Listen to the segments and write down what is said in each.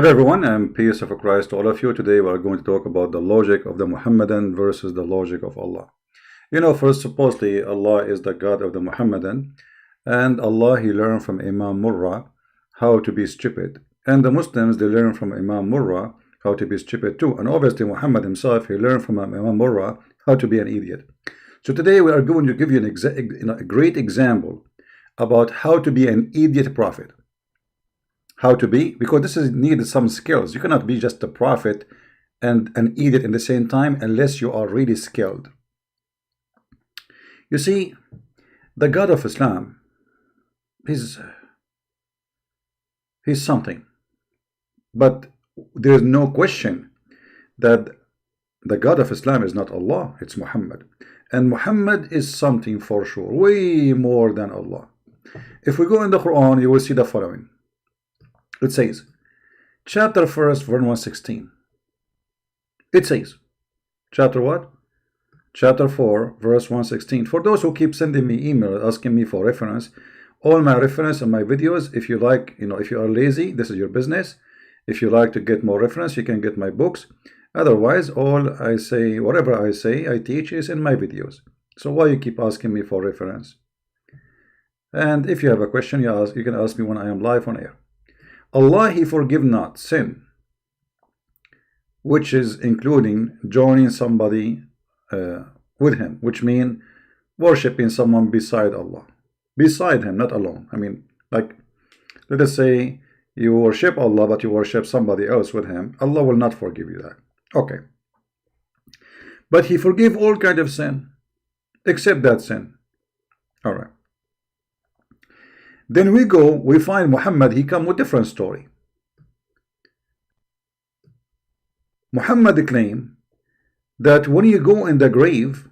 Hello everyone, and peace of Christ to all of you. Today we are going to talk about the logic of the Muhammadan versus the logic of Allah. First, supposedly Allah is the God of the Muhammadan, and Allah, he learned from Imam Murrah how to be stupid. And the Muslims, they learn from Imam Murrah how to be stupid too. And obviously Muhammad himself, he learned from Imam Murrah how to be an idiot. So today we are going to give you a great example about how to be an idiot prophet. How to be, because this is needed some skills. You cannot be just a prophet and an idiot in the same time unless you are really skilled. You see, the God of Islam, he's something, but there is no question that the God of Islam is not Allah, it's Muhammad. And Muhammad is something for sure, way more than Allah. If we go in the Quran, you will see the following. It says, chapter 1, verse 116. It says, chapter what? Chapter 4, verse 116. For those who keep sending me email asking me for reference, all my reference and my videos, if you like, if you are lazy, this is your business. If you like to get more reference, you can get my books. Otherwise, all I say, whatever I say, I teach is in my videos. So why you keep asking me for reference? And if you have a question, you can ask me when I am live on air. Allah, he forgive not sin, which is including joining somebody with him, which means worshipping someone beside Allah, beside him, not alone. I mean, like, let us say you worship Allah, but you worship somebody else with him. Allah will not forgive you that. Okay. But he forgive all kind of sin, except that sin. All right. Then we find Muhammad, he come with different story. Muhammad claimed that when you go in the grave,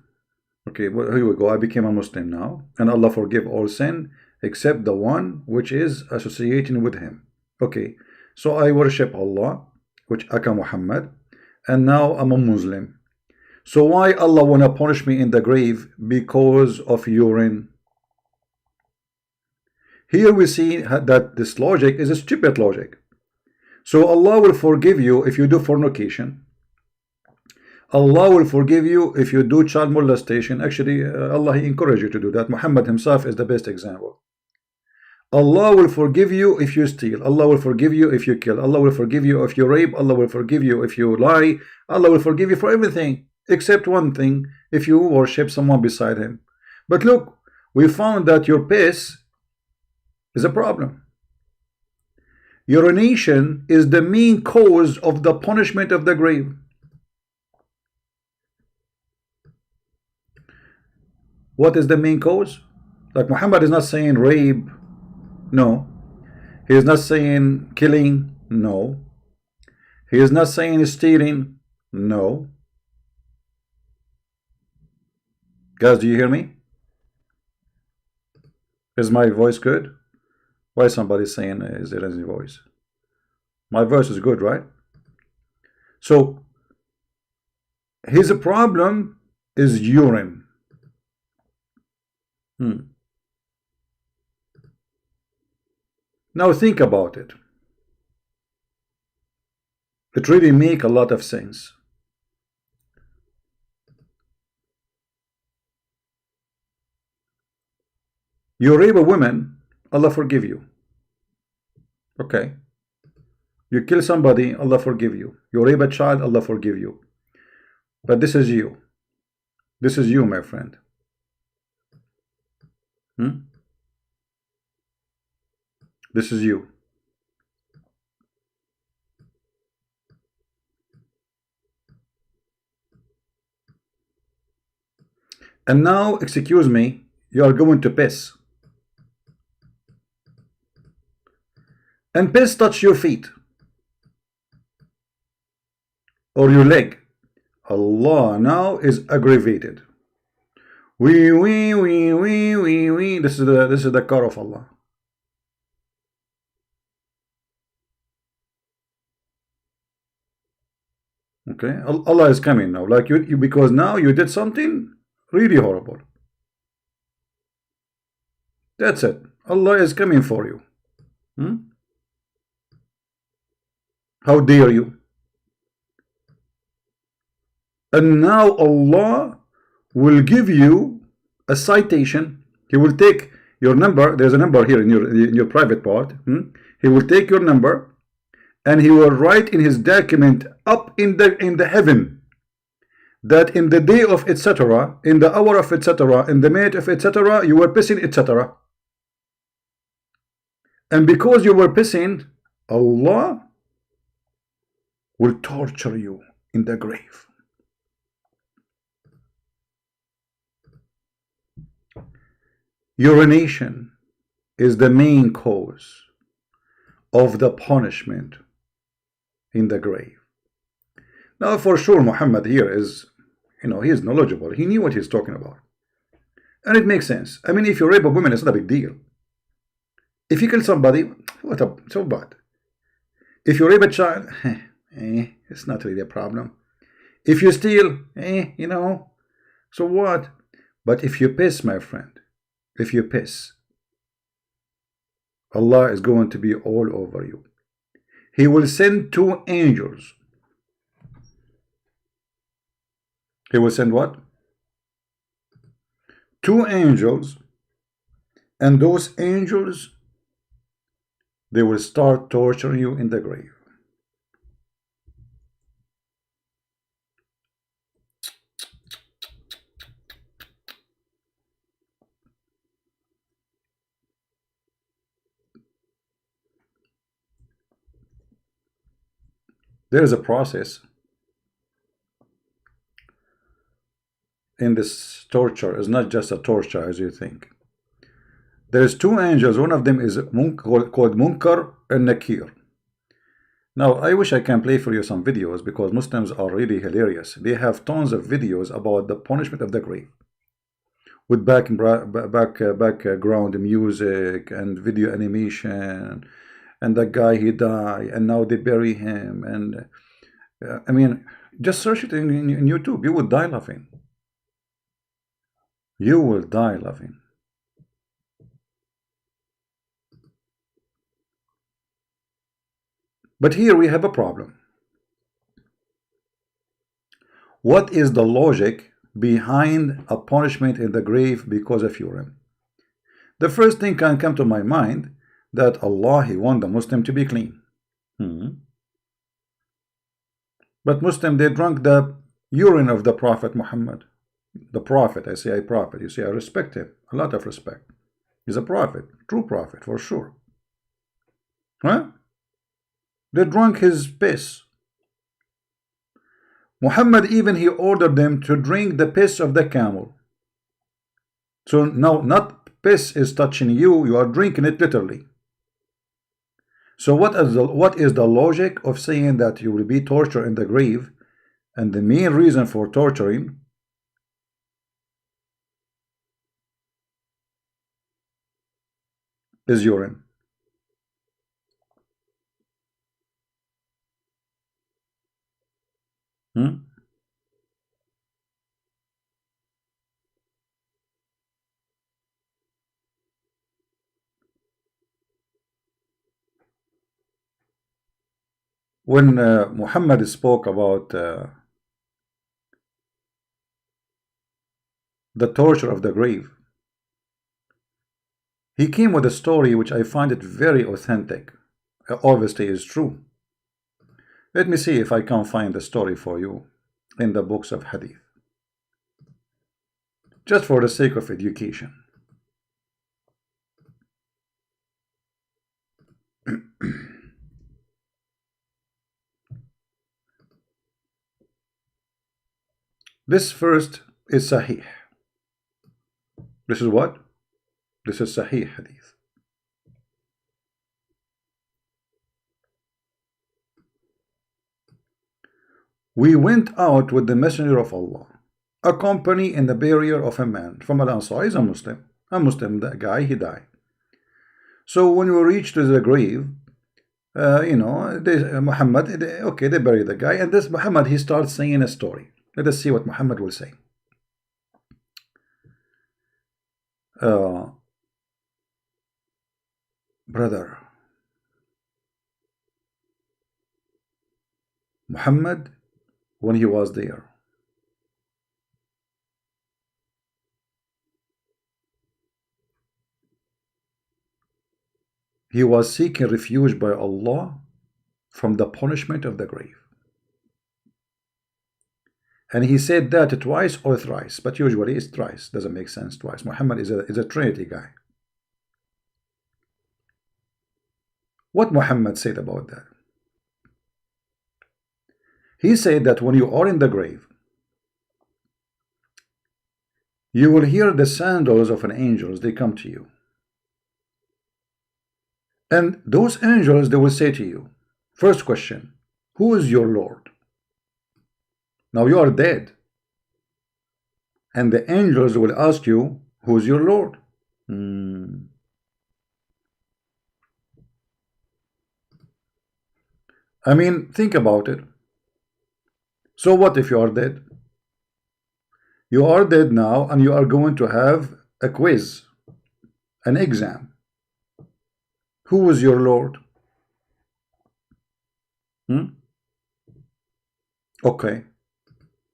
okay, well, here we go, I became a Muslim now, and Allah forgive all sin except the one which is associating with him. Okay, so I worship Allah, which Aka Muhammad, and now I'm a Muslim. So why Allah wanna punish me in the grave? Because of urine. Here we see that this logic is a stupid logic. So Allah will forgive you if you do fornication. Allah will forgive you if you do child molestation. Actually, Allah, he encouraged you to do that. Muhammad himself is the best example. Allah will forgive you if you steal. Allah will forgive you if you kill. Allah will forgive you if you rape. Allah will forgive you if you lie. Allah will forgive you for everything except one thing, if you worship someone beside him. But look, we found that your piss is a problem. Urination is the main cause of the punishment of the grave. What is the main cause? Like, Muhammad is not saying rape. No. He is not saying killing. No. He is not saying stealing. No. Guys, do you hear me? Is my voice good? Why is somebody saying is there any voice? My voice is good, right? So his problem is urine. Now think about it. It really makes a lot of sense. You rape a woman, Allah forgive you. Okay. You kill somebody, Allah forgive you. You rape a child, Allah forgive you. But this is you. This is you, my friend. This is you. And now, excuse me, you are going to piss. And piss touch your feet or your leg. Allah now is aggravated. This is the car of Allah. Okay, Allah is coming now, like you because now you did something really horrible. That's it. Allah is coming for you. How dare you? And now Allah will give you a citation. He will take your number. There's a number here in your private part. He will take your number and he will write in his document up in the heaven that in the day of etc., in the hour of etc., in the minute of etc., you were pissing etc. And because you were pissing, Allah will torture you in the grave. Urination is the main cause of the punishment in the grave. Now, for sure, Muhammad here is, he is knowledgeable. He knew what he's talking about. And it makes sense. I mean, if you rape a woman, it's not a big deal. If you kill somebody, what up? So bad. If you rape a child, it's not really a problem. If you steal, so what? But if you piss, my friend, if you piss, Allah is going to be all over you. He will send 2 angels. He will send what? 2 angels, and those angels, they will start torturing you in the grave. There is a process in this torture. It's not just a torture as you think. There's 2 angels. One of them is called Munkar and Nakir. Now, I wish I can play for you some videos because Muslims are really hilarious. They have tons of videos about the punishment of the grave with background music and video animation, and that guy, he died and now they bury him. And I mean, just search it in YouTube. You will die laughing. You will die laughing. But here we have a problem. What is the logic behind a punishment in the grave because of urine? The first thing can come to my mind that Allah, He want the Muslim to be clean. But Muslim, they drank the urine of the Prophet Muhammad. The Prophet, I say a prophet. You see, I respect him. A lot of respect. He's a prophet, true prophet for sure. Huh? They drank his piss. Muhammad even he ordered them to drink the piss of the camel. So now not piss is touching you, you are drinking it literally. So what is the logic of saying that you will be tortured in the grave, and the main reason for torturing is urine? When Muhammad spoke about the torture of the grave, he came with a story which I find it very authentic. Obviously is true. Let me see if I can find the story for you in the books of Hadith, just for the sake of education. This first is Sahih. This is what? This is Sahih Hadith. We went out with the Messenger of Allah, accompanied in the burial of a man from Al-Ansar. He's a Muslim. That guy, he died. So when we reached the grave, Muhammad, they buried the guy, and this Muhammad, he starts saying a story. Let us see what Muhammad will say. Brother, Muhammad, when he was there, he was seeking refuge by Allah from the punishment of the grave. And he said that twice or thrice, but usually it's thrice. Doesn't make sense twice. Muhammad is a Trinity guy. What Muhammad said about that? He said that when you are in the grave, you will hear the sandals of an angels. They come to you. And those angels, they will say to you, first question, who is your Lord? Now you are dead. And the angels will ask you, who is your Lord? I mean, think about it. So what if you are dead? You are dead now, and you are going to have a quiz, an exam. Who is your Lord? Okay.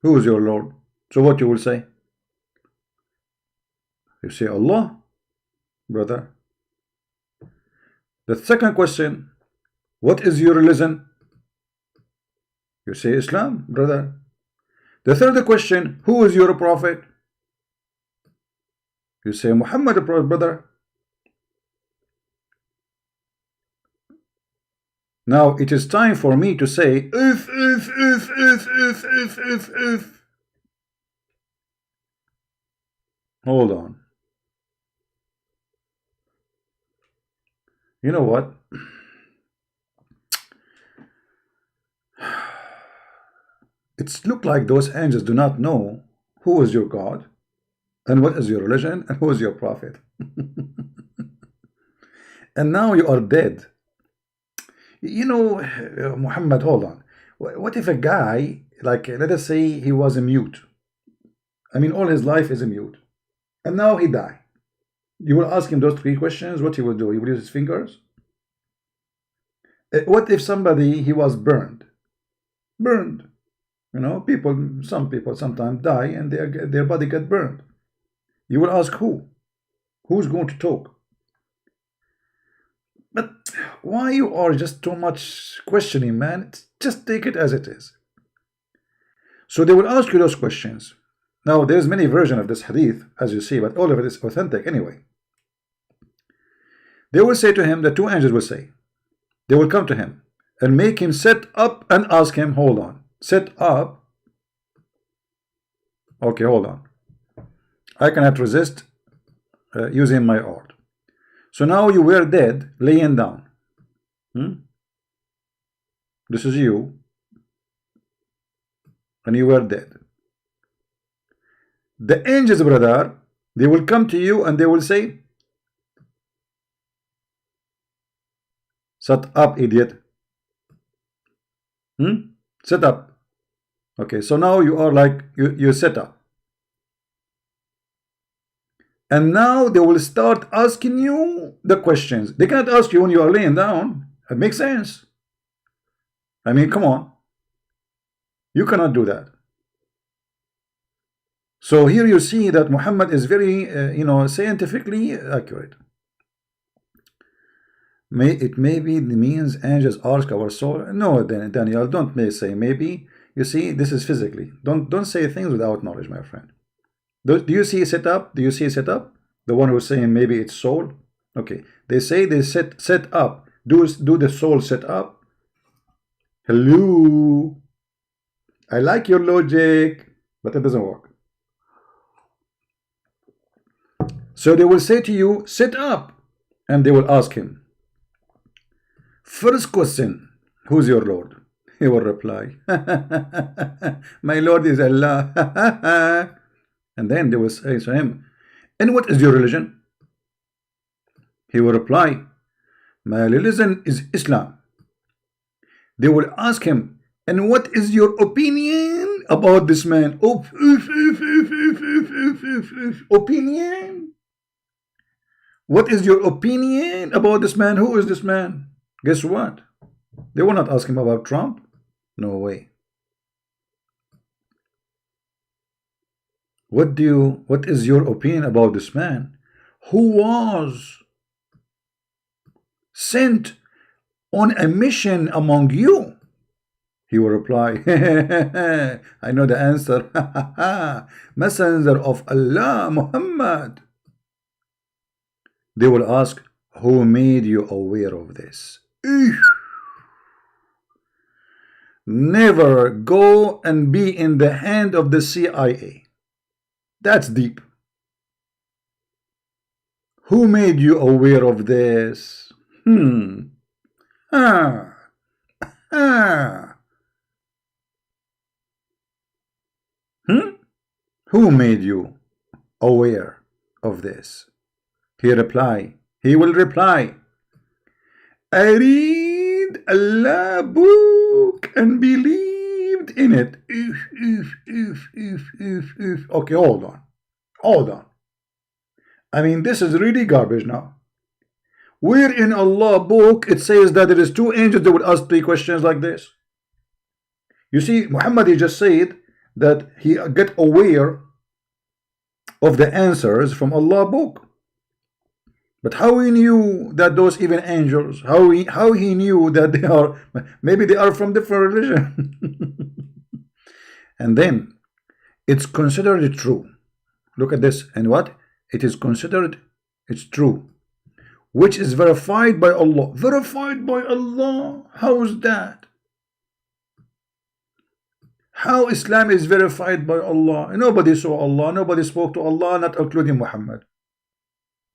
Who is your Lord? So what you will say? You say Allah, brother. The second question, what is your religion? You say Islam, brother. The third question, who is your prophet? You say Muhammad, brother. Now it is time for me to say if. Hold on. You know what? It's look like those angels do not know who is your God and what is your religion and who is your prophet. And now you are dead. You know, Muhammad, hold on. What if a guy, like, let us say he was a mute. I mean, all his life is a mute. And now he died. You will ask him those three questions, what he will do? He will use his fingers? What if somebody, he was burned? Burned. You know, some people sometimes die and their body get burned. You will ask who? Who's going to talk? But why you are just too much questioning, man? Just take it as it is. So they will ask you those questions. Now, there's many versions of this hadith, as you see, but all of it is authentic anyway. They will say to him, the two angels will say, they will come to him and make him sit up and ask him, hold on, sit up. Okay, hold on. I cannot resist using my art. So now you were dead, laying down. This is you. And you were dead. The angels, brother, they will come to you and they will say, sit up, idiot. Sit up. Okay, so now you are like, you sit up. And now they will start asking you the questions. They cannot ask you when you are laying down. It makes sense. I mean, come on. You cannot do that. So here you see that Muhammad is very, scientifically accurate. It maybe means angels ask our soul. No, Daniel, don't say maybe. You see, this is physically. Don't say things without knowledge, my friend. Do you see set up? Do you see set up? The one who's saying maybe it's soul. Okay, they say they set up. Do the soul set up? Hello. I like your logic, but it doesn't work. So they will say to you, sit up, and they will ask him, first question, who's your Lord? He will reply, my Lord is Allah. And then they will say to him, and what is your religion? He will reply, my religion is Islam. They will ask him, and what is your opinion about this man? Opinion? What is your opinion about this man? Who is this man? Guess what? They will not ask him about Trump. No way. what is your opinion about this man who was sent on a mission among you? He will reply, I know the answer. Messenger of Allah, Muhammad. They will ask, who made you aware of this? Never go and be in the hand of the CIA. That's deep. Who made you aware of this? Who made you aware of this? He will reply, I read Allah book and believed in it. Okay, hold on. I mean, this is really garbage now. Where in Allah book it says that there is two angels that would ask three questions like this? You see, Muhammad, he just said that he get aware of the answers from Allah book. But how he knew that those even angels, how he knew that they are, maybe they are from different religion. And then it's considered true. Look at this. And what? It is considered, it's true. Which is verified by Allah. Verified by Allah? How is that? How Islam is verified by Allah? Nobody saw Allah, nobody spoke to Allah, not including Muhammad.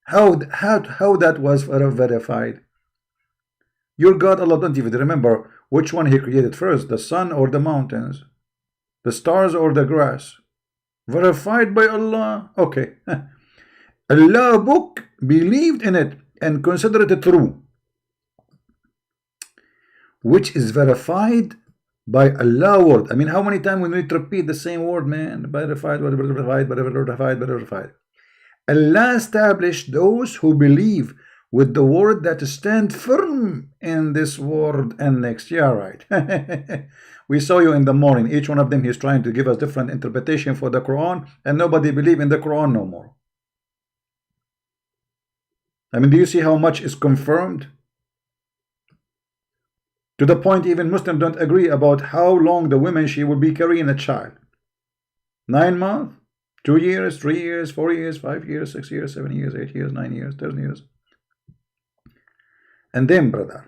How that was verified? Your God, Allah, don't even remember which one He created first, the sun or the mountains, the stars or the grass. Verified by Allah. Okay. Allah book believed in it and considered it true, which is verified by Allah word. I mean, how many times we need to repeat the same word, man? Verified. Allah established those who believe with the word that stand firm in this world and next. Yeah, right. We saw you in the morning. Each one of them, he's trying to give us different interpretation for the Quran, and nobody believe in the Quran no more. I mean, do you see how much is confirmed? To the point even Muslims don't agree about how long the woman she will be carrying a child. 9 months? 2 years, 3 years, 4 years, 5 years, 6 years, 7 years, 8 years, 9 years, 10 years. And then, brother,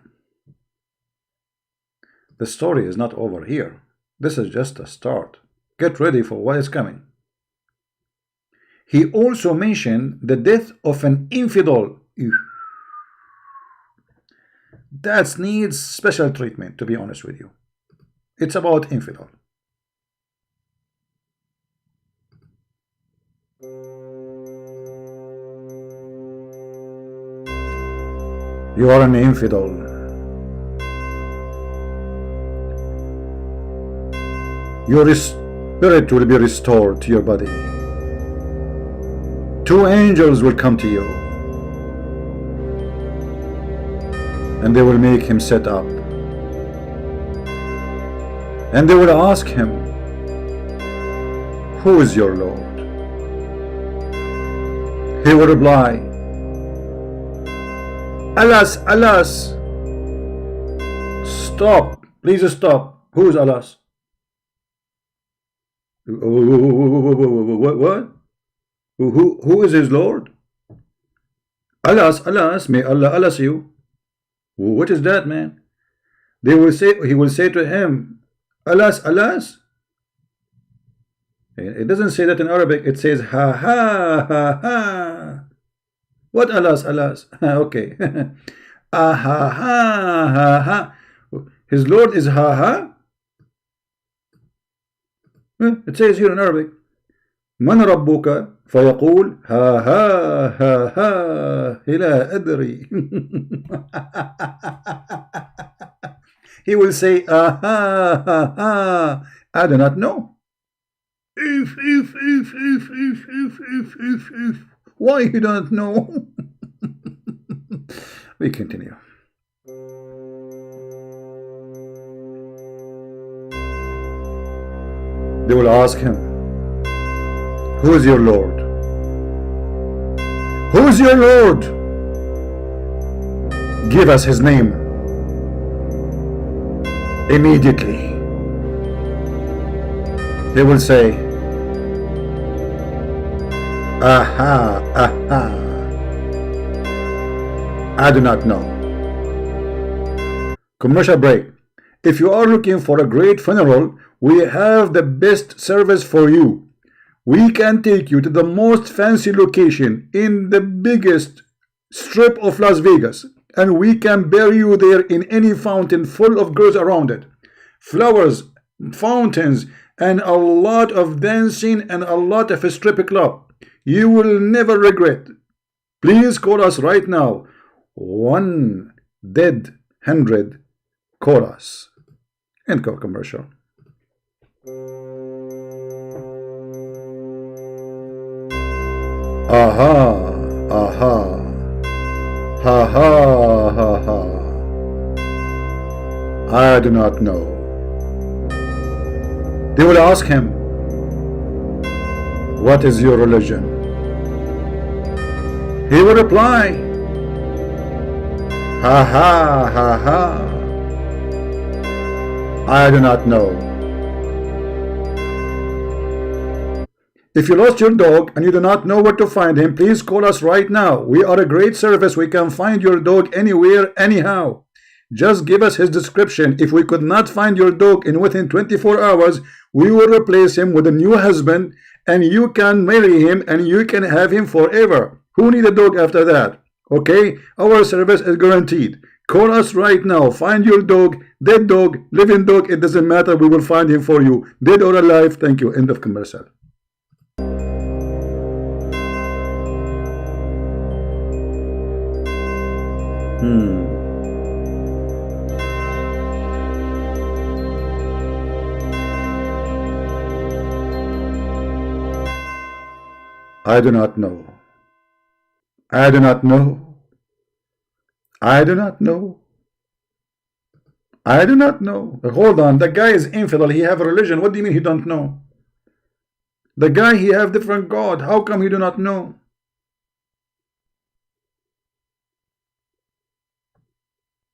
the story is not over here. This is just a start. Get ready for what is coming. He also mentioned the death of an infidel. That needs special treatment, to be honest with you. It's about infidel. You are an infidel. Your spirit will be restored to your body. 2 angels will come to you, and they will make him sit up, and they will ask him, who is your Lord? He will reply, Alas, alas. Stop, please stop. Who is alas? What? Who is his Lord? Alas, alas, may Allah alas you. What is that, man? They will say, he will say to him, alas, alas. It doesn't say that in Arabic. It says ha ha ha ha. What alas, alas? Okay. Ah ha ha ha ha. His Lord is ha ha. It says here in Arabic, من ربك فيقول ها ها ها ها لا أدري. He will say ah ha ha ha, I do not know. If why you don't know? We continue. They will ask him, Who is your Lord? Who is your Lord? Give us his name immediately. He will say, aha, aha, I do not know. Commercial break. If you are looking for a great funeral, we have the best service for you. We can take you to the most fancy location in the biggest strip of Las Vegas, and we can bury you there in any fountain full of girls around it. Flowers, fountains, and a lot of dancing and a lot of a strip club. You will never regret. Please call us right now. 1-100 call us. End of commercial. Aha, aha, ha ha ha ha. I do not know. They will ask him, what is your religion? He will reply, ha ha ha ha, I do not know. If you lost your dog and you do not know where to find him, please call us right now. We are a great service. We can find your dog anywhere, anyhow. Just give us his description. If we could not find your dog in within 24 hours, we will replace him with a new husband, and you can marry him and you can have him forever. Who need a dog after that? Okay, our service is guaranteed. Call us right now. Find your dog, dead dog, living dog, it doesn't matter. We will find him for you, dead or alive. Thank you. End of commercial. I do not know. I do not know. I do not know. I do not know. Hold on. The guy is infidel. He have a religion. What do you mean he don't know? The guy, he have different God. How come he do not know?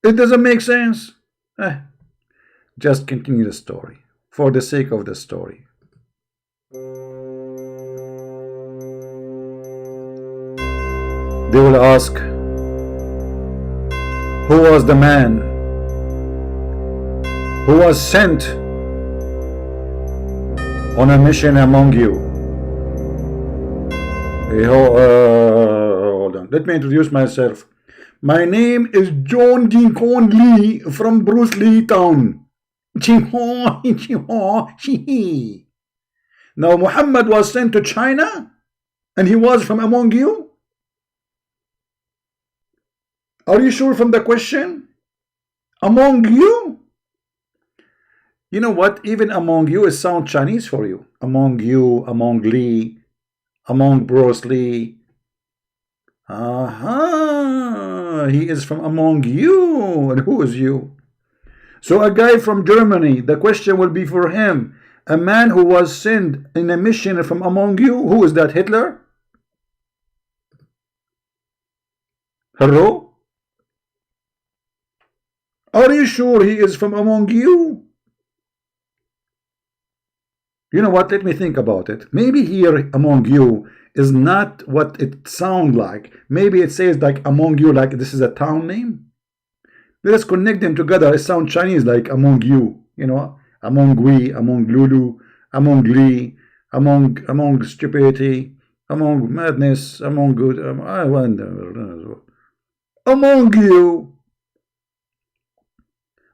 It doesn't make sense. Just continue the story for the sake of the story. They will ask, who was the man who was sent on a mission among you? Hold on. Let me introduce myself. My name is John King Kong Lee from Bruce Lee Town. Now Muhammad was sent to China and he was from among you? Are you sure from the question? Among you? You know what? Even among you, it sounds Chinese for you. Among you, among Lee, among Bruce Lee. Aha! He is from among you. And who is you? So a guy from Germany, the question will be for him. A man who was sent in a mission from among you. Who is that? Hitler? Hello? Are you sure he is from among you? You know what? Let me think about it. Maybe here among you is not what it sounds like. Maybe it says like among you, like this is a town name. Let us connect them together. It sounds Chinese, like among you. You know, among we, among Lulu, among Lee, among stupidity, among madness, among good. I wonder. Among you.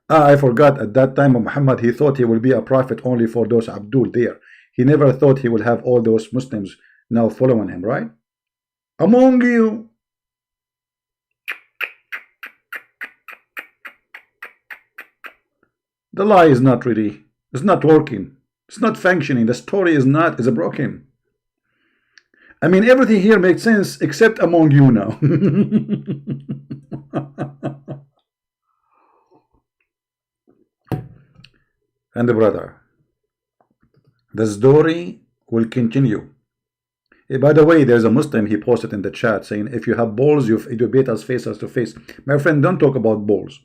I forgot at that time of Muhammad, he thought he will be a prophet only for those Abdul there. He never thought he will have all those Muslims now following him, right? Among you. The lie is not really, it's not working. It's not functioning. The story is broken. I mean, everything here makes sense except among you now. And brother, the story will continue. By the way, there's a Muslim, he posted in the chat saying, if you have balls, you debate us face to face. My friend, don't talk about balls.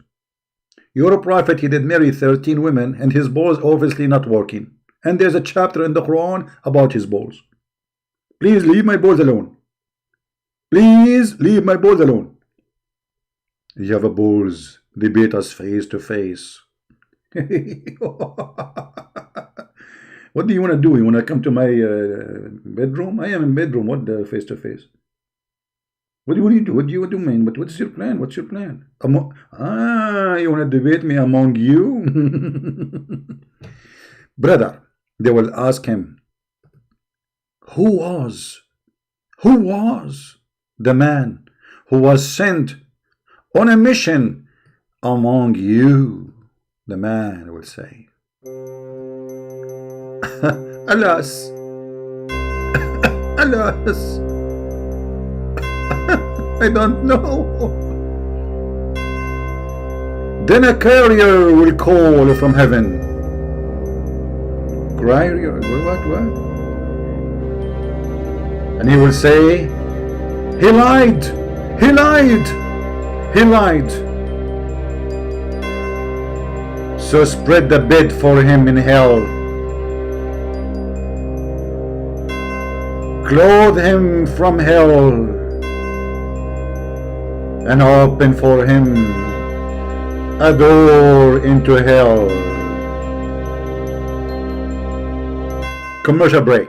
Your prophet, he did marry 13 women, and his balls obviously not working. And there's a chapter in the Quran about his balls. Please leave my balls alone. Please leave my balls alone. You have a balls, debate us face to face. What do you want to do? You want to come to my bedroom? I am in bedroom. What face to face? What do you do? What do you mean? But what's your plan? What's your plan? You want to debate me among you? Brother, they will ask him, who was the man who was sent on a mission among you? The man will say, alas, alas, I don't know. Then a carrier will call from heaven. Carrier, what? And he will say, he lied. So spread the bed for him in hell. Clothe him from hell and open for him a door into hell. Commercial break.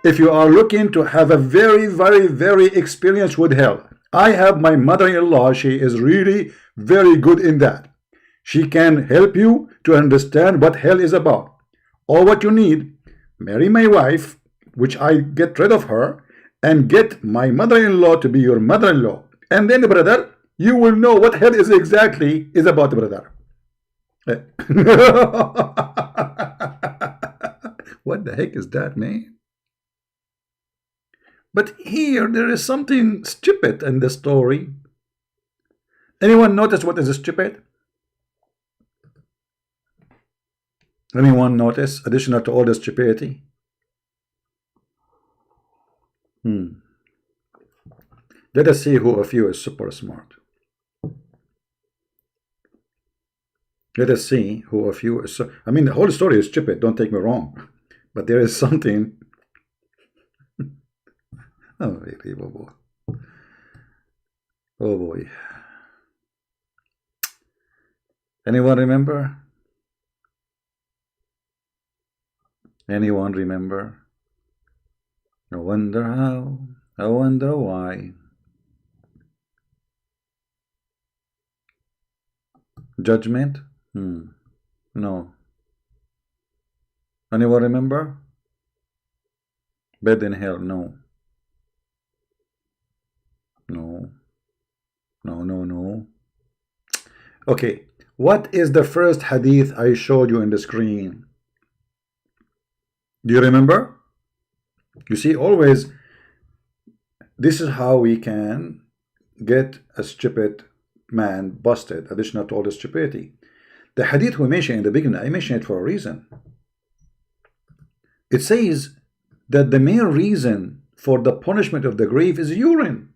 If you are looking to have a very experience with hell, I have my mother-in-law. She is really very good in that. She can help you to understand what hell is about. All what you need, marry my wife, which I get rid of her, and get my mother-in-law to be your mother-in-law. And then, brother, you will know what hell is exactly is about, brother. What the heck is that, man? But here, there is something stupid in the story. Anyone notice what is stupid? Anyone notice, additional to all the stupidity? Let us see who of you is super smart. Let us see who of you is so. I mean, the whole story is stupid, don't take me wrong. But there is something. Unbelievable. Oh boy. Anyone remember? Anyone remember? I wonder how, I wonder why. Judgment? No. Anyone remember? Bed in hell? No. No. Okay. What is the first hadith I showed you in the screen? Do you remember? You see, always, this is how we can get a stupid man busted, additional to all the stupidity. The hadith we mentioned in the beginning, I mentioned it for a reason. It says that the main reason for the punishment of the grave is urine.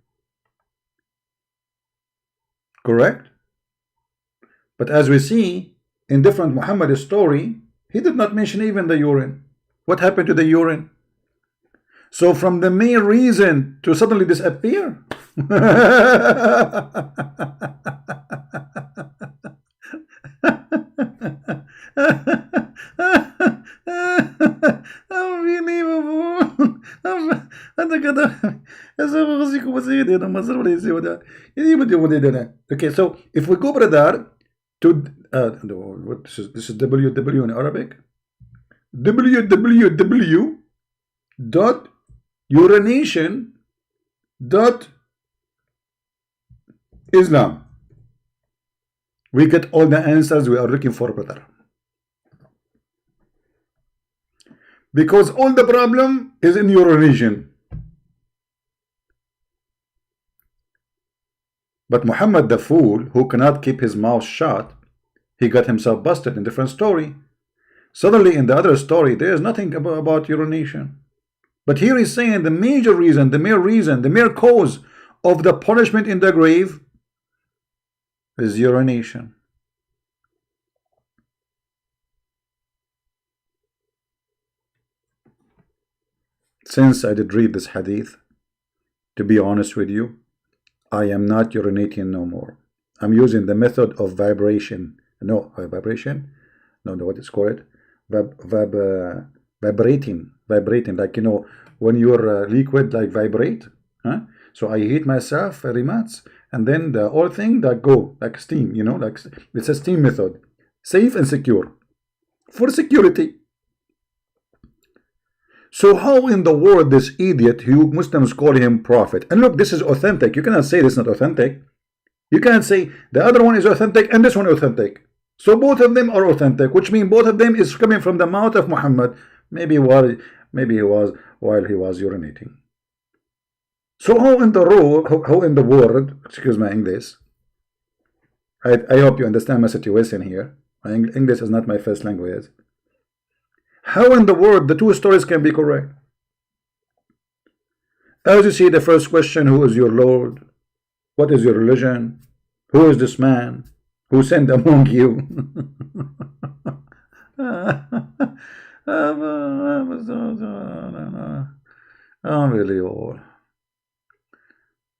Correct? But as we see in different Muhammad story, he did not mention even the urine. What happened to the urine? So from the main reason to suddenly disappear. Okay, so if we go, brother, to what this is www in Arabic, www.urination.islam, we get all the answers we are looking for, brother. Because all the problem is in urination. But Muhammad the fool, who cannot keep his mouth shut, he got himself busted in different story. Suddenly in the other story, there is nothing about urination. But here he's saying the major reason, the mere reason, the mere cause of the punishment in the grave is urination. Since I did read this hadith, to be honest with you, I am not urinating no more. I'm using the method of vibration. No, vibration? No, what is called? Vibrating. Vibrating, like, you know, when your liquid like vibrate. Huh? So I heat myself very much, and then the whole thing that go like steam, you know, like it's a steam method. Safe and secure. For security. So how in the world this idiot, who Muslims call him prophet, and look, this is authentic. You cannot say this is not authentic. You can't say the other one is authentic and this one authentic. So both of them are authentic, which means both of them is coming from the mouth of Muhammad. Maybe he was while he was urinating. So how in the world, excuse my English, I hope you understand my situation here. My English is not my first language. How in the world the two stories can be correct? As you see, the first question, who is your Lord? What is your religion? Who is this man who sent among you? Unbelievable.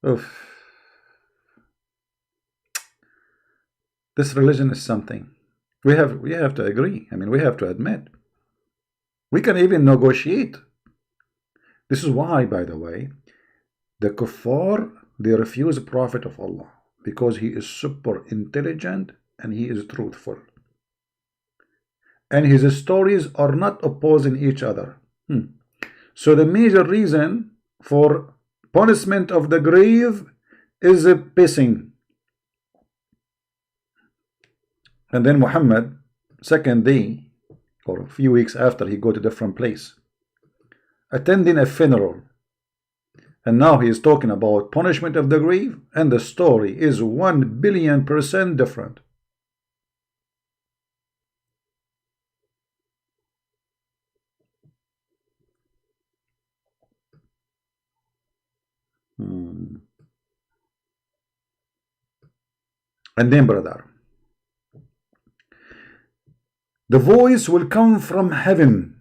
Oof. This religion is something. We have to agree. I mean, we have to admit. We can even negotiate. This is why, by the way, the kuffar, they refuse the Prophet of Allah because he is super intelligent and he is truthful. And his stories are not opposing each other. So the major reason for punishment of the grave is pissing. And then Muhammad, second day, or a few weeks after, he go to a different place, attending a funeral. And now he is talking about punishment of the grave, and the story is 1,000,000,000% different. And then, brother, the voice will come from heaven,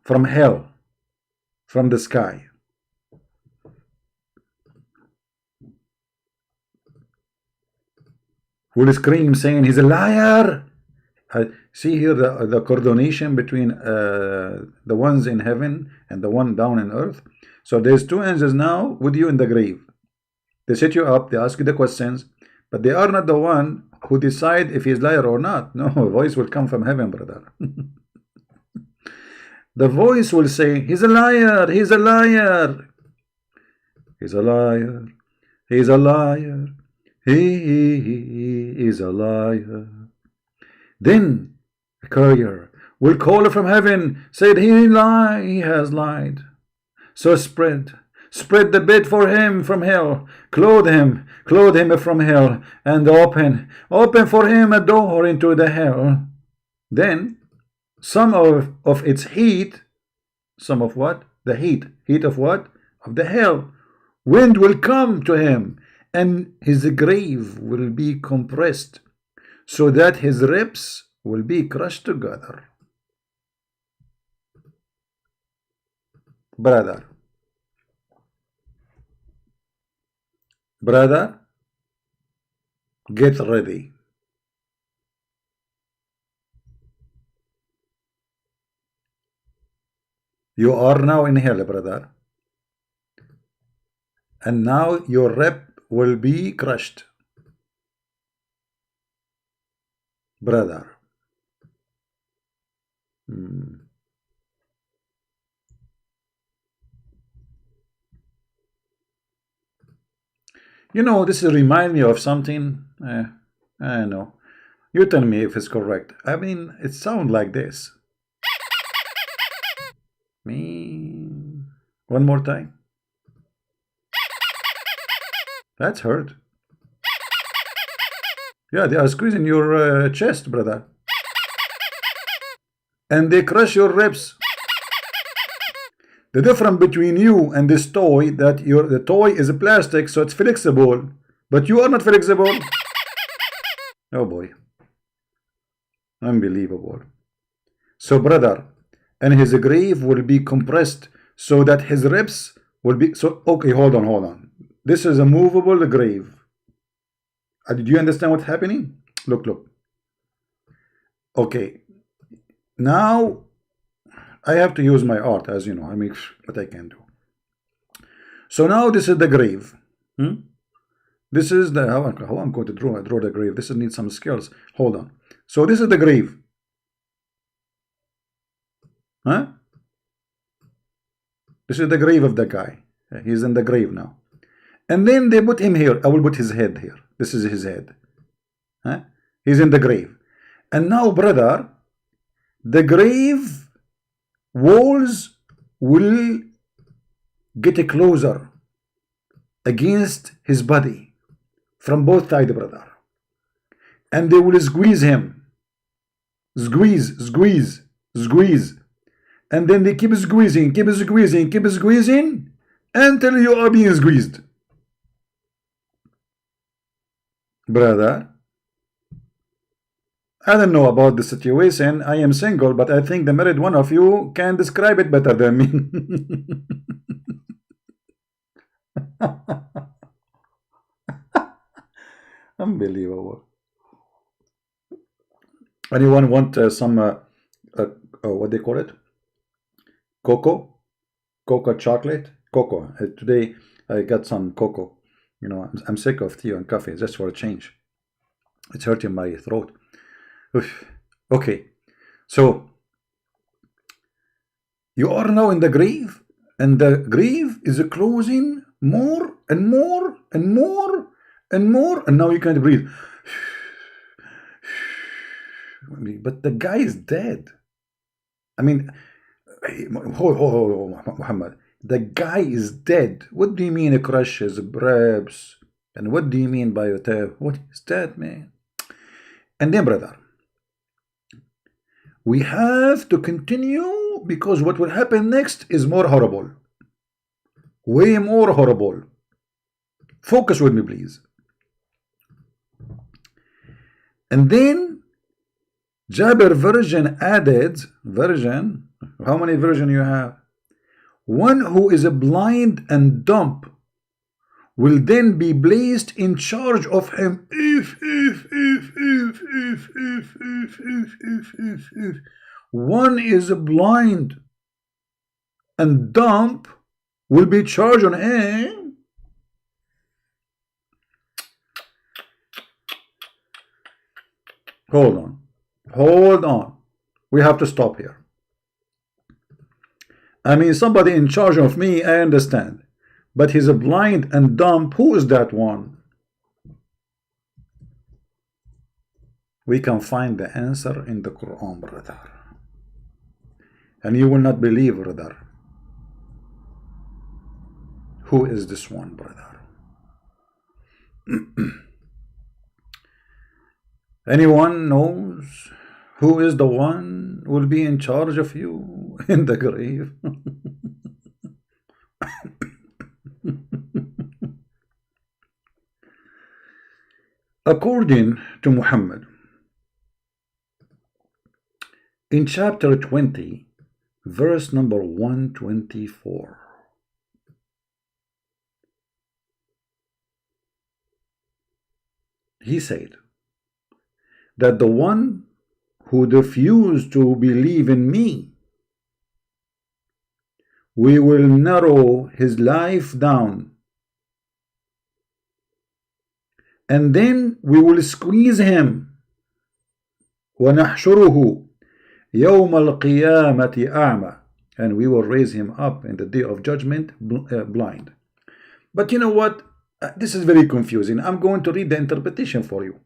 from hell, from the sky. Will scream saying, he's a liar. See here the coordination between the ones in heaven and the one down in earth. So there's two angels now with you in the grave. They set you up, they ask you the questions, but they are not the one who decide if he's liar or not. No, a voice will come from heaven, brother. The voice will say, he's a liar, he's a liar. He's a liar, he's a liar, he is a liar. Then a courier will call from heaven, said he has lied. So spread the bed for him from hell, clothe him from hell, and open for him a door into the hell. Then some of its heat, some of what? The heat of what? Of the hell. Wind will come to him, and his grave will be compressed, so that his ribs will be crushed together. Brother, get ready. You are now in hell, brother. And now your rib will be crushed. Brother. You know, this reminds me of something. I know. You tell me if it's correct. I mean, it sounds like this. One more time. That's hurt. Yeah, they are squeezing your chest, brother. And they crush your ribs. The difference between you and this toy, that the toy is a plastic, so it's flexible, but you are not flexible. Oh boy, unbelievable. So brother, and his grave will be compressed so that his ribs will be so. Okay, hold on. This is a movable grave. Do you understand what's happening? Look. Okay, now I have to use my art, as you know. I mean, what I can do. So now this is the grave. This is the how I'm going to draw the grave. This needs some skills. Hold on. So this is the grave. Huh? This is the grave of the guy. He's in the grave now. And then they put him here. I will put his head here. This is his head. Huh? He's in the grave. And now, brother, the grave walls will get closer against his body from both sides, brother. And they will squeeze him. Squeeze. And then they keep squeezing until you are being squeezed. Brother, I don't know about the situation. I am single, but I think the married one of you can describe it better than me. Unbelievable. Anyone want some what they call it? Cocoa chocolate? Cocoa. Today I got some cocoa. You know, I'm sick of tea and coffee, just for a change. It's hurting my throat. Oof. Okay, so you are now in the grave, and the grave is closing more and more, and now you can't breathe. But the guy is dead. I mean, Muhammad, the guy is dead. What do you mean he crushes ribs? And what do you mean by what is that, man? And then, brother, we have to continue, because what will happen next is more horrible. Way more horrible. Focus with me, please. And then Jabir added, how many version you have? One who is blind and dumb will then be placed in charge of him. If one is blind and dumb, will be charged on him. Hold on. We have to stop here. I mean, somebody in charge of me, I understand. But he's blind and dumb. Who is that one? We can find the answer in the Quran, brother. And you will not believe, brother. Who is this one, brother? Anyone knows who is the one who will be in charge of you in the grave? According to Muhammad, in chapter 20, verse number 124, he said that the one who refused to believe in me, we will narrow his life down, and then we will squeeze him. وَنَحْشُرُهُ يَوْمَ الْقِيَامَةِ أَعْمَى, and we will raise him up in the day of judgment blind. But you know what? This is very confusing. I'm going to read the interpretation for you.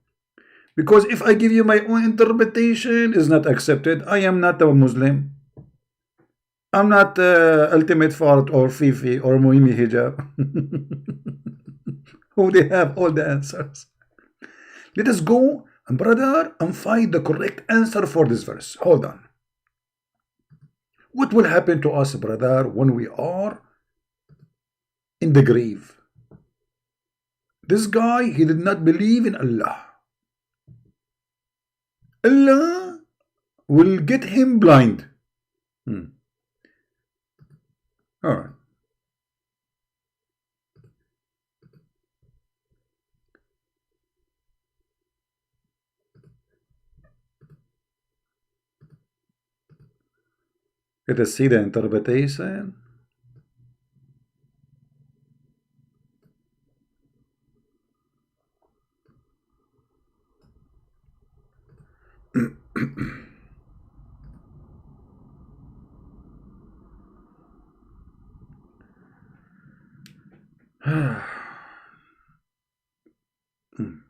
Because if I give you my own interpretation, it's not accepted. I am not a Muslim. I'm not Ultimate Fart or Fifi or Muhimi Hijab. Who they have all the answers. Let us go, brother, and find the correct answer for this verse. Hold on. What will happen to us, brother, when we are in the grave? This guy, he did not believe in Allah. Allah will get him blind. All right. Let us see the interpretation.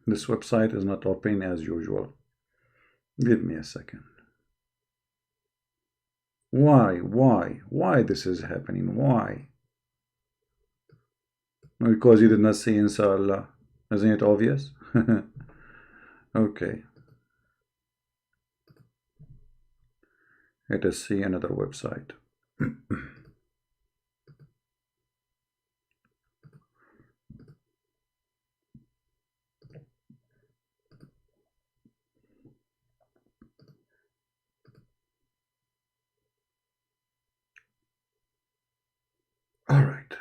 This website is not open as usual. Give me a second. Why this is happening? Why? Because you did not see inshallah. Isn't it obvious? Okay. Let us see another website. All right.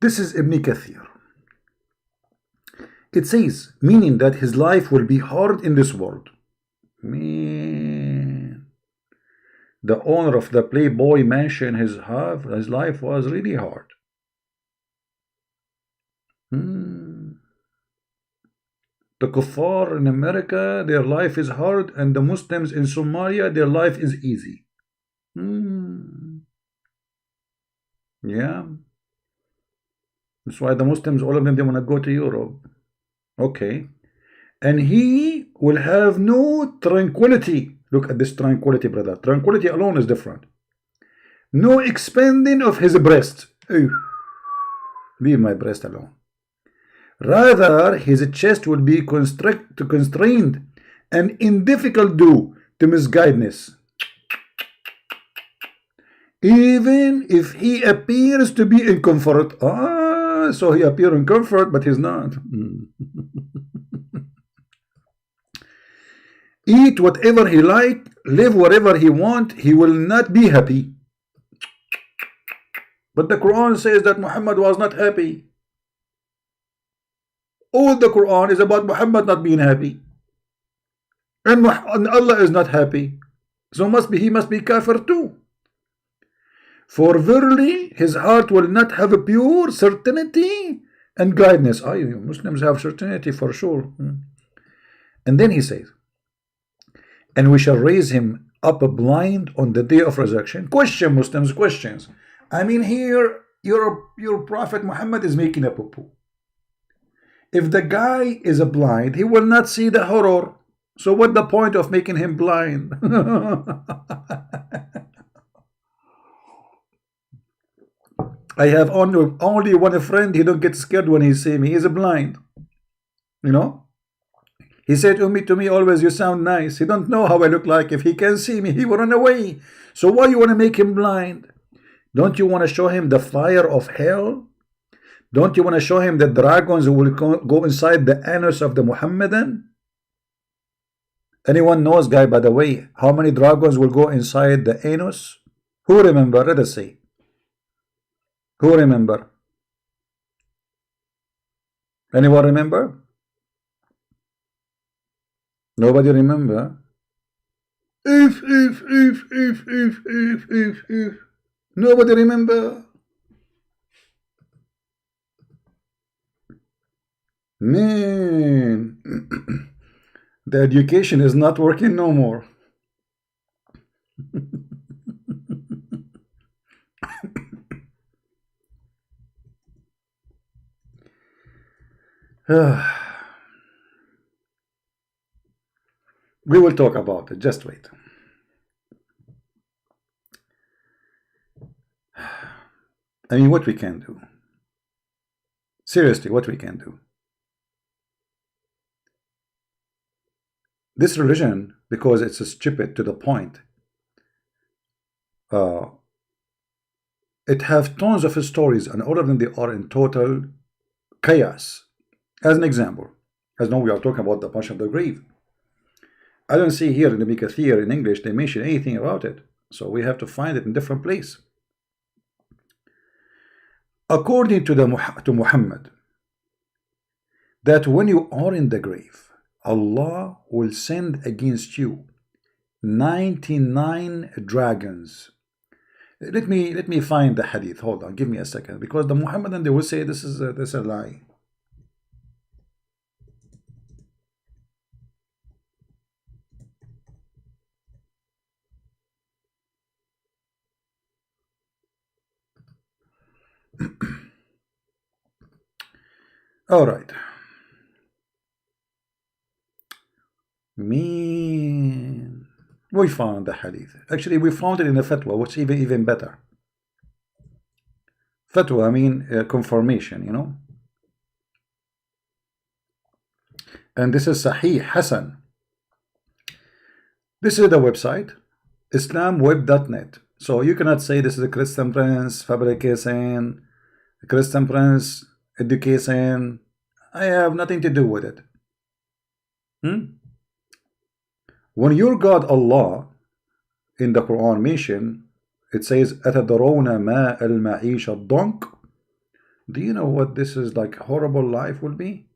This is Ibn Kathir. It says, meaning that his life will be hard in this world. Man, the owner of the Playboy mansion, his life was really hard. The kuffar in America, their life is hard, and the Muslims in Somalia, their life is easy. Yeah. That's why the Muslims, all of them, they want to go to Europe. Okay. And he will have no tranquility. Look at this tranquility, brother. Tranquility alone is different. No expanding of his breast. Leave my breast alone. Rather, his chest will be constrained and in difficult due to misguidedness. Even if he appears to be in comfort. So he appears in comfort, but he's not. Eat whatever he like, live wherever he want, he will not be happy. But the Quran says that Muhammad was not happy. All the Quran is about Muhammad not being happy. And Allah is not happy. So he must be kafir too. For verily his heart will not have a pure certainty and guidance. Muslims have certainty for sure. And then he says, and we shall raise him up blind on the day of resurrection. Question, Muslims, questions. I mean, here your Prophet Muhammad is making a poo-poo. If the guy is a blind, he will not see the horror. So what the point of making him blind? I have only one friend. He don't get scared when he see me. He's a blind. You know. He said to me always, you sound nice. He don't know how I look like. If he can see me, he will run away. So why you want to make him blind? Don't you want to show him the fire of hell? Don't you want to show him that dragons will go inside the anus of the Mohammedan? Anyone knows, guy, by the way, how many dragons will go inside the anus? Who remember? Let us see. Who remember? Anyone remember? Nobody remember? If. Nobody remember? Man, the education is not working no more. We will talk about it. Just wait. I mean, what we can do? Seriously, what we can do? This religion, because it's stupid to the point, uh, it have tons of stories, and all of them they are in total chaos. As an example, as now we are talking about the Passion of the Grave. I don't see here in the Bikathir in English they mention anything about it, so we have to find it in different place. According to Muhammad, that when you are in the grave, Allah will send against you 99 dragons. Let me find the hadith. Hold on, give me a second, because the Muhammadan they will say this is a lie. All right. Mean. We found the hadith. Actually, we found it in a fatwa, which is even better. Fatwa, I mean confirmation, you know. And this is Sahih Hassan. This is the website, islamweb.net. So you cannot say this is a Christian Prince fabrication, Christian Prince education. I have nothing to do with it. When your God Allah in the Quran mention, it says أَتَدْرَوْنَ مَا الْمَعِيشَ الضَّنْكِ. Do you know what this is like horrible life will be?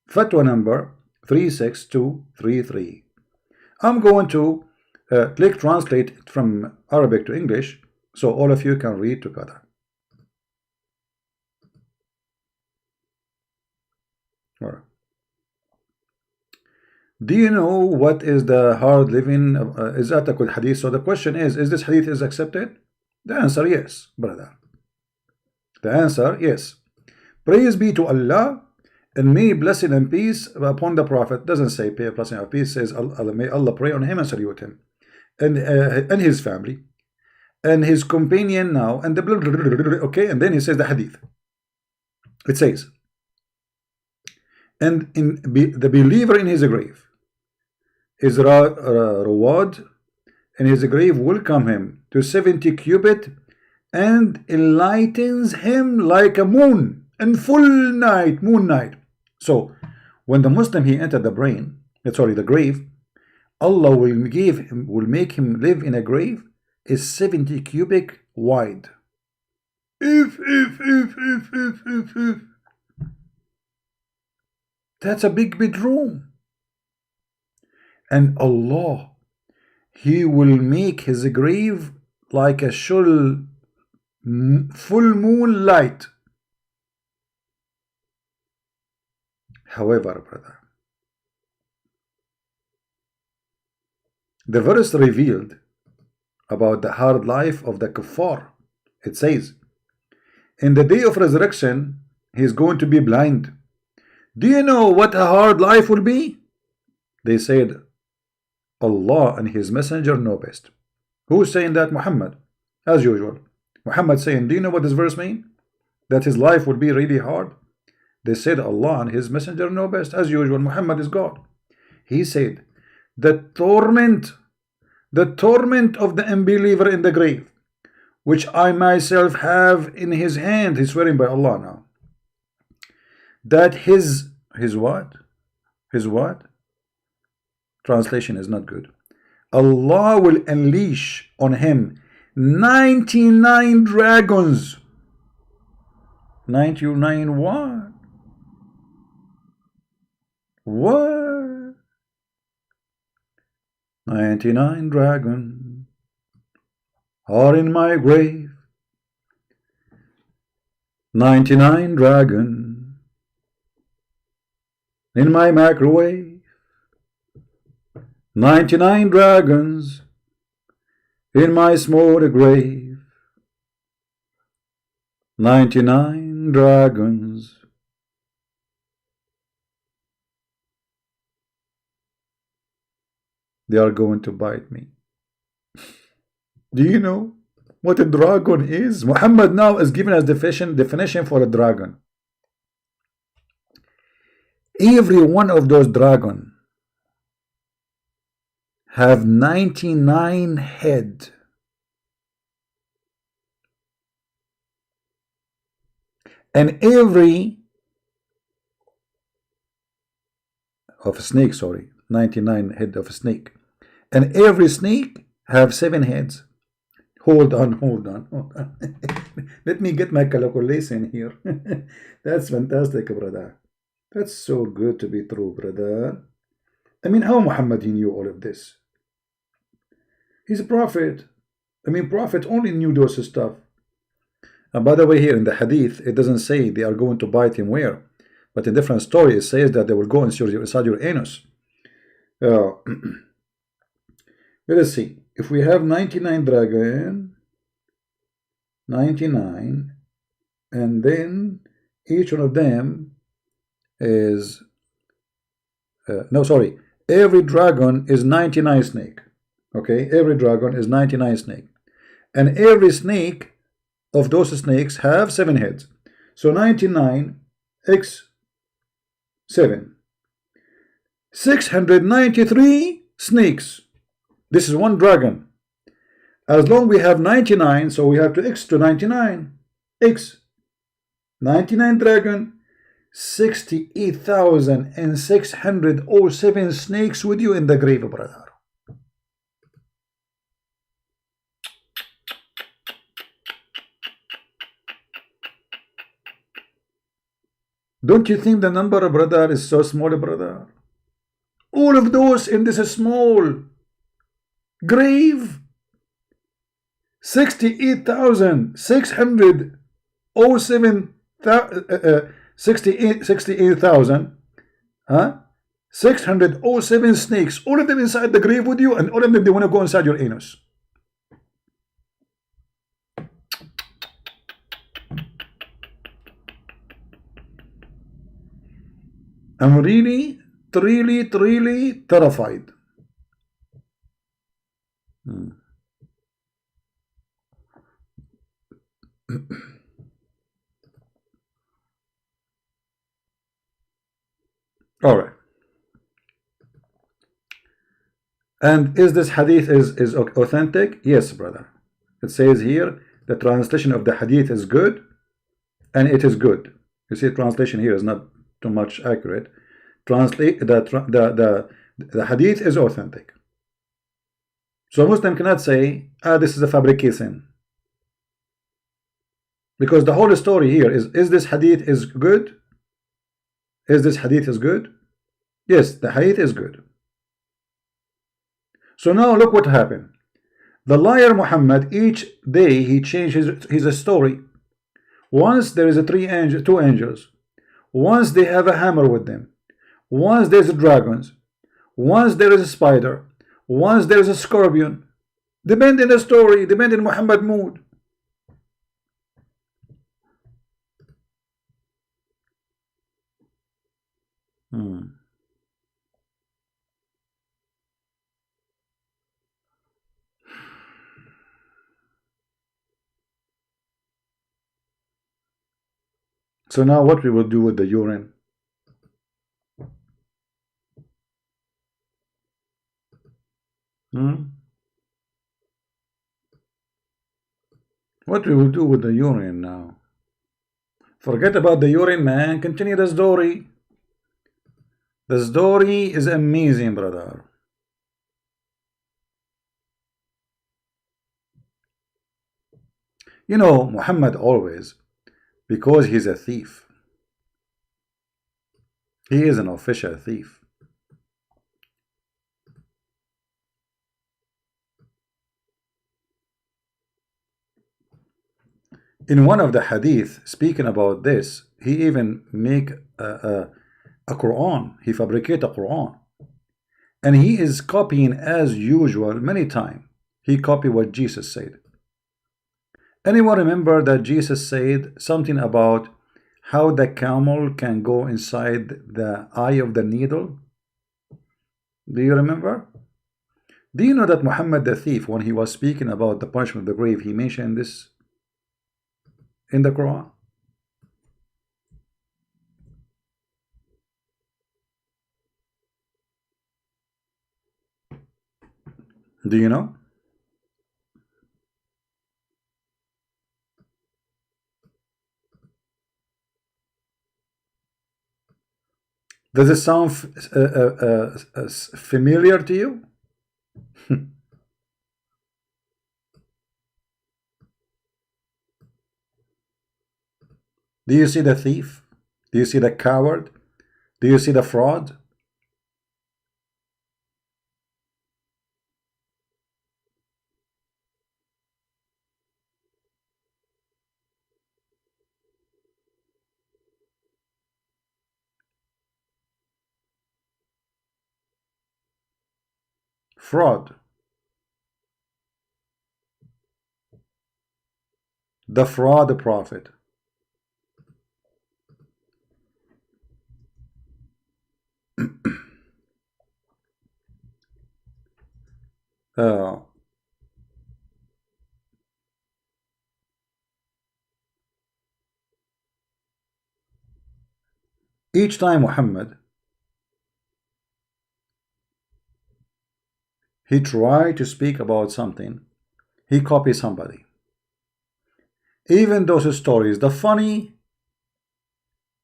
Fatwa number 36233. I'm going to click translate from Arabic to English so all of you can read together. All right. Do you know what is the hard living? Is that a good hadith? So the question is this hadith is accepted? The answer, yes, brother. The answer, yes. Praise be to Allah, and may blessing and peace upon the Prophet. Doesn't say blessing and peace, says may Allah pray on him and salute him, and his family, and his companion now, and the blah, blah, blah, blah, okay, and then he says the hadith. It says, and the believer in his grave is reward, and his grave will come him to 70 cubit and enlightens him like a moon and full night, moon night. So when the Muslim he entered the grave, Allah will make him live in a grave is 70 cubic wide. If that's a big bedroom. And Allah, he will make his grave like a full moon light. However, brother, the verse revealed about the hard life of the kuffar. It says, in the day of resurrection, he is going to be blind. Do you know what a hard life will be? They said, Allah and his messenger know best. Who's saying that? Muhammad. As usual. Muhammad saying, do you know what this verse means? That his life will be really hard. They said Allah and his messenger know best. As usual, Muhammad is God. He said, the torment of the unbeliever in the grave, which I myself have in his hand. He's swearing by Allah now. That his what? His what? Translation is not good. Allah will unleash on him 99 dragons. 99 what? What? 99 dragons are in my grave. 99 dragons in my microwave. 99 dragons in my small grave. 99 dragons. They are going to bite me. Do you know? what a dragon is. Muhammad now is giving us definition for a dragon. Every one of those dragons have 99 head. And every of a snake, sorry, 99 head of a snake. And every snake have 7 heads. Hold on, hold on, hold on. Let me get my calculation here. That's fantastic, brother. That's so good to be true, brother. I mean, how Muhammad he knew all of this? He's a prophet. I mean, prophet only knew those stuff. And by the way, here in the hadith, it doesn't say they are going to bite him where. But in different stories, it says that they will go inside your anus. Let us see. If we have 99 dragon, 99, and then each one of them is no, sorry, every dragon is 99 snake. Okay, every dragon is 99 snake, and every snake of those snakes have 7 heads. So 99 x 7, 693 snakes. This is one dragon. As long we have 99, so we have to x to 99. X 99 dragon, 68,607 snakes with you in the grave, brother. Don't you think the number, brother, is so small, brother? All of those in this small grave, 68,607 68,000 607 snakes, all of them inside the grave with you, and all of them they want to go inside your anus. I'm really terrified. All right. And is this hadith is authentic? Yes, brother. It says here the translation of the hadith is good, and it is good. You see, translation here is not too much accurate. Translate the hadith is authentic. So a Muslim cannot say, this is a fabrication. Because the whole story here is this hadith is good? Is this hadith is good? Yes, the hadith is good. So now look what happened. The liar Muhammad, each day he changed his story. Once there is two angels. Once they have a hammer with them. Once there's dragons. Once there is a spider. Once there is a scorpion. Depend in the story, depend in Muhammad mood. So now what we will do with the urine? What we will do with the urine now? Forget about the urine, man. Continue the story. The story is amazing, brother. You know, Muhammad always, because he's a thief. He is an official thief. In one of the hadith speaking about this, he even make a Quran. He fabricate a Quran, and he is copying as usual many times. He copy what Jesus said. Anyone remember that Jesus said something about how the camel can go inside the eye of the needle? Do you remember? Do you know that Muhammad the thief, when he was speaking about the punishment of the grave, he mentioned this in the Quran? Do you know? Does it sound familiar to you? Do you see the thief? Do you see the coward? Do you see the fraud? Fraud. The fraud prophet. Uh, each time Muhammad, he tried to speak about something, he copies somebody. Even those stories, the funny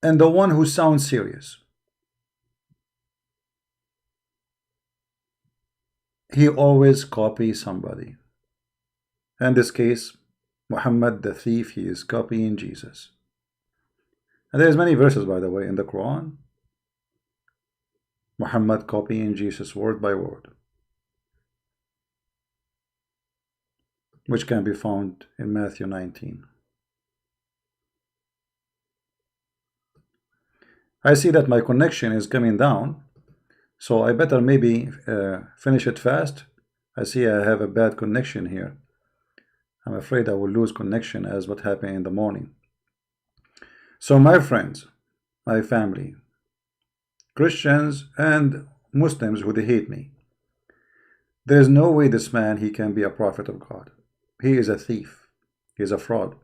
and the one who sounds serious, he always copies somebody. In this case, Muhammad the thief, he is copying Jesus. And there's many verses, by the way, in the Quran, Muhammad copying Jesus word by word, which can be found in Matthew 19. I see that my connection is coming down, so I better maybe finish it fast. I see I have a bad connection here. I'm afraid I will lose connection as what happened in the morning. So my friends, my family, Christians and Muslims who they hate me, there is no way this man, he can be a prophet of God. He is a thief. He is a fraud.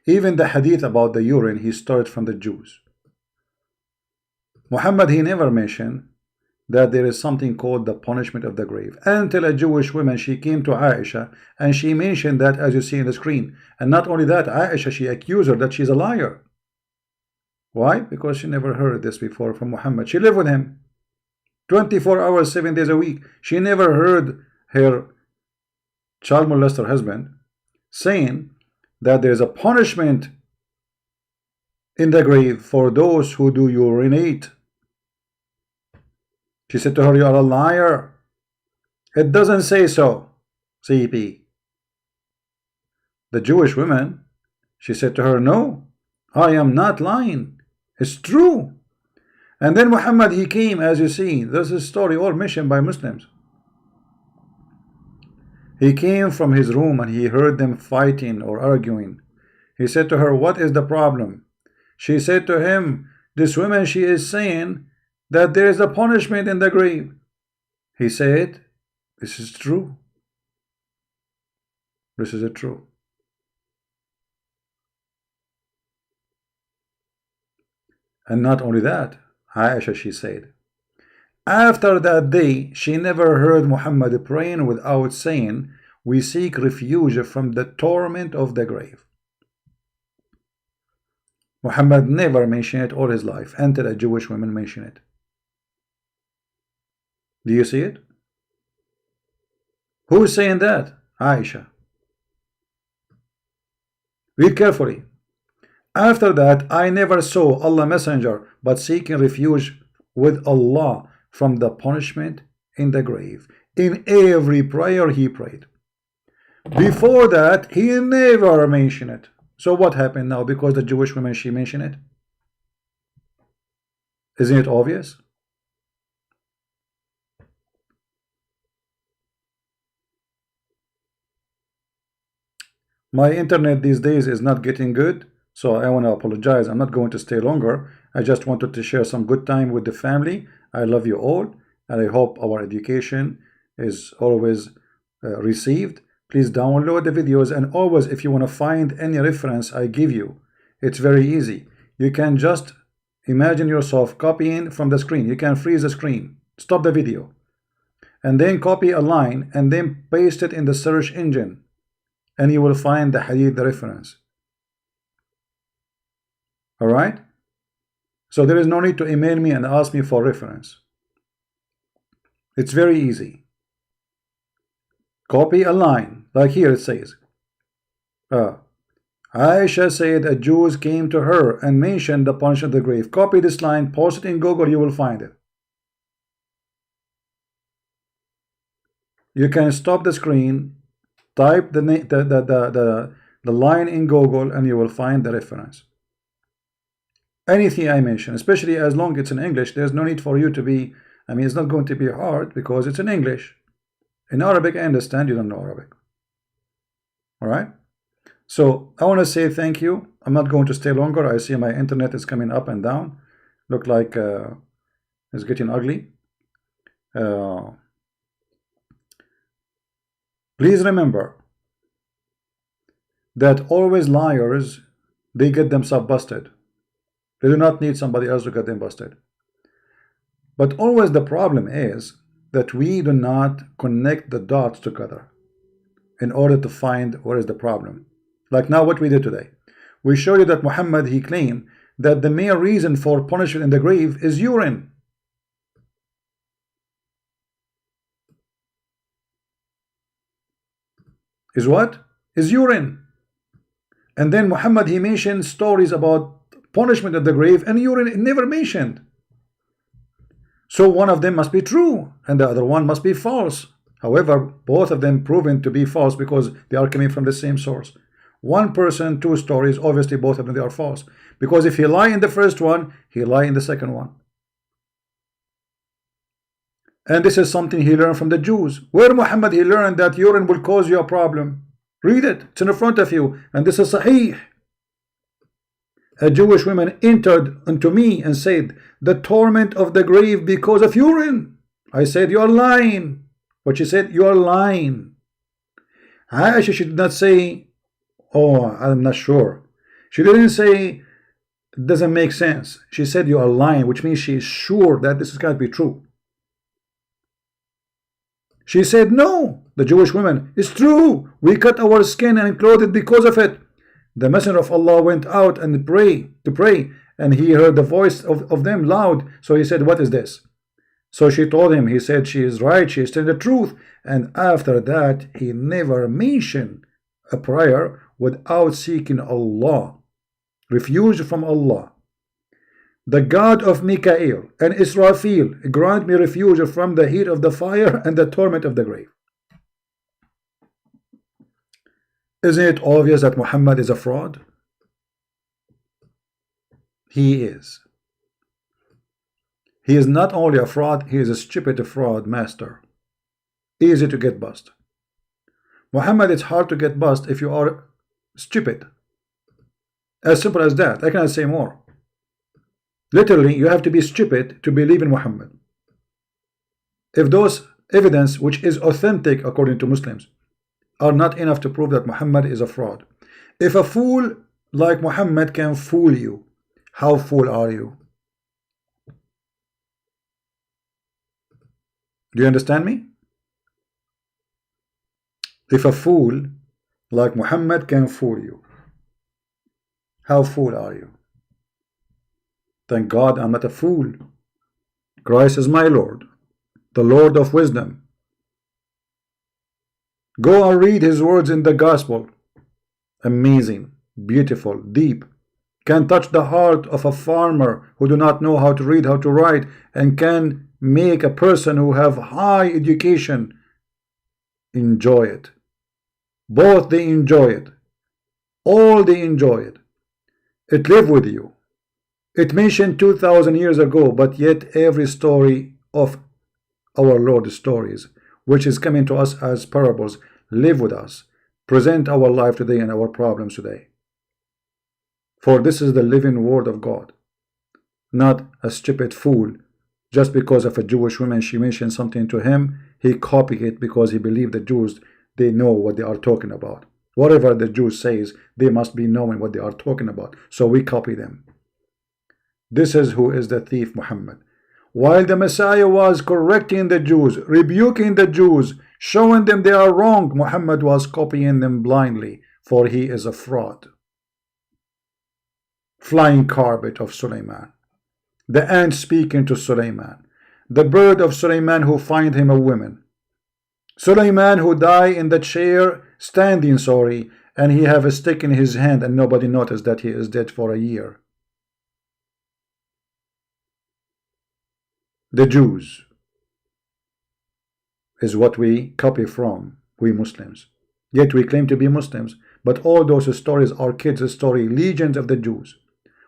Even the hadith about the urine, he stole it from the Jews. Muhammad, he never mentioned that there is something called the punishment of the grave, until a Jewish woman, she came to Aisha and she mentioned that, as you see in the screen. And not only that, Aisha, she accused her that she's a liar. Why? Because she never heard this before from Muhammad. She lived with him 24 hours, 7 days a week. She never heard her child molester husband saying that there's a punishment in the grave for those who do urinate. She said to her, you are a liar. It doesn't say so, CP. The Jewish woman, she said to her, no, I am not lying. It's true. And then Muhammad, he came, as you see, this is a story all mentioned by Muslims. He came from his room and he heard them fighting or arguing. He said to her, what is the problem? She said to him, this woman, she is saying that there is a punishment in the grave. He said, this is true. This is true. And not only that, Aisha, she said, after that day, she never heard Muhammad praying without saying, we seek refuge from the torment of the grave. Muhammad never mentioned it all his life until a Jewish woman mentioned it. Do you see it? Who is saying that? Aisha. Read carefully. After that, I never saw Allah Messenger but seeking refuge with Allah from the punishment in the grave. In every prayer he prayed. Before that, he never mentioned it. So what happened now? Because the Jewish woman, she mentioned it? Isn't it obvious? My internet these days is not getting good, so I want to apologize. I'm not going to stay longer. I just wanted to share some good time with the family. I love you all, and I hope our education is always received. Please download the videos, and always, if you want to find any reference I give you, it's very easy. You can just imagine yourself copying from the screen. You can freeze the screen, stop the video, and then copy a line and then paste it in the search engine, and you will find the hadith reference. All right? So there is no need to email me and ask me for reference. It's very easy. Copy a line, like here it says, Aisha said a Jews came to her and mentioned the punishment of the grave. Copy this line, post it in Google, you will find it. You can stop the screen, type the line in Google, and you will find the reference. Anything I mention, especially as long as it's in English, there's no need for you to be, I mean, it's not going to be hard because it's in English. In Arabic, I understand you don't know Arabic. All right? So I want to say thank you. I'm not going to stay longer. I see my internet is coming up and down. Look like it's getting ugly. Please remember that always liars, they get themselves busted. They do not need somebody else to get them busted. But always the problem is that we do not connect the dots together in order to find where is the problem. Like now what we did today. We showed you that Muhammad, he claimed that the main reason for punishment in the grave is urine. Is what? Is urine. And then Muhammad, he mentioned stories about punishment at the grave, and urine never mentioned. So one of them must be true and the other one must be false. However, both of them proven to be false because they are coming from the same source. One person, two stories, obviously both of them they are false. Because if he lie in the first one, he lie in the second one. And this is something he learned from the Jews. Where Muhammad he learned that urine will cause you a problem. Read it, it's in front of you, and this is Sahih. A Jewish woman entered unto me and said, the torment of the grave because of urine. I said, you are lying. But she said, you are lying. Aisha, she did not say, oh, I'm not sure. She didn't say, it doesn't make sense. She said, you are lying, which means she is sure that this is going to be true. She said, no, the Jewish woman, it's true. We cut our skin and clothed it because of it. The Messenger of Allah went out and to pray, and he heard the voice of them loud. So he said, what is this? So she told him. He said, she is right, she is telling the truth. And after that, he never mentioned a prayer without seeking Allah, refuge from Allah. The God of Mikael and Israfil, grant me refuge from the heat of the fire and the torment of the grave. Isn't it obvious that Muhammad is a fraud? He is. He is not only a fraud, he is a stupid fraud master. Easy to get bust. Muhammad, it's hard to get bust if you are stupid. As simple as that. I cannot say more. Literally, you have to be stupid to believe in Muhammad. If those evidence, which is authentic according to Muslims, are not enough to prove that Muhammad is a fraud. If a fool like Muhammad can fool you, how fool are you? Do you understand me? If a fool like Muhammad can fool you, how fool are you? Thank God I'm not a fool. Christ is my Lord, the Lord of wisdom. Go and read his words in the gospel. Amazing, beautiful, deep. Can touch the heart of a farmer who do not know how to read, how to write, and can make a person who have high education enjoy it. Both they enjoy it. All they enjoy it. It live with you. It mentioned 2,000 years ago, but yet every story of our Lord's stories, which is coming to us as parables, live with us, present our life today and our problems today. For this is the living word of God, not a stupid fool. Just because of a Jewish woman, she mentioned something to him, He copied it because he believed the Jews, they know what they are talking about. Whatever the Jews says, they must be knowing what they are talking about. So we copy them. This is who is the thief, Muhammad. While the Messiah was correcting the Jews, rebuking the Jews, showing them they are wrong, Muhammad was copying them blindly, for he is a fraud. Flying carpet of Sulaiman, the ant speaking to Sulaiman, the bird of Sulaiman who find him a woman, Sulaiman who die in the chair standing, and he have a stick in his hand and nobody noticed that he is dead for a year. The Jews is what we copy from, we Muslims. Yet we claim to be Muslims, but all those stories are kids' story, legends of the Jews.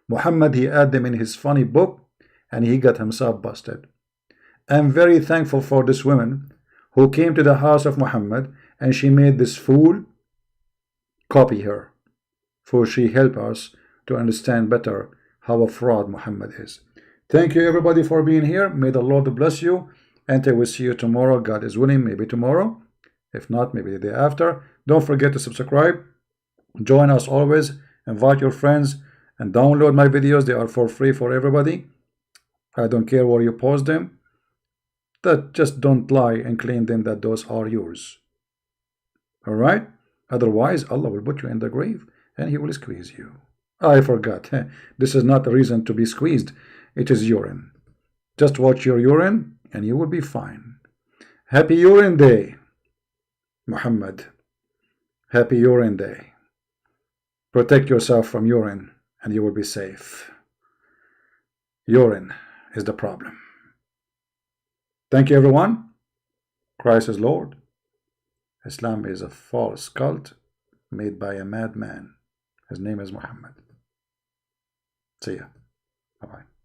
Muhammad, he add them in his funny book, and he got himself busted. I'm very thankful for this woman who came to the house of Muhammad, and she made this fool copy her, for she helped us to understand better how a fraud Muhammad is. Thank you everybody for being here. May the Lord bless you, and I will see you tomorrow. God is willing, maybe tomorrow. If not, maybe the day after. Don't forget to subscribe. Join us always. Invite your friends and download my videos. They are for free for everybody. I don't care where you post them. Just don't lie and claim them that those are yours. Alright? Otherwise, Allah will put you in the grave and He will squeeze you. I forgot. This is not a reason to be squeezed. It is urine. Just watch your urine and you will be fine. Happy Urine Day, Muhammad. Happy Urine Day. Protect yourself from urine and you will be safe. Urine is the problem. Thank you everyone. Christ is Lord. Islam is a false cult made by a madman. His name is Muhammad. See ya. Bye-bye.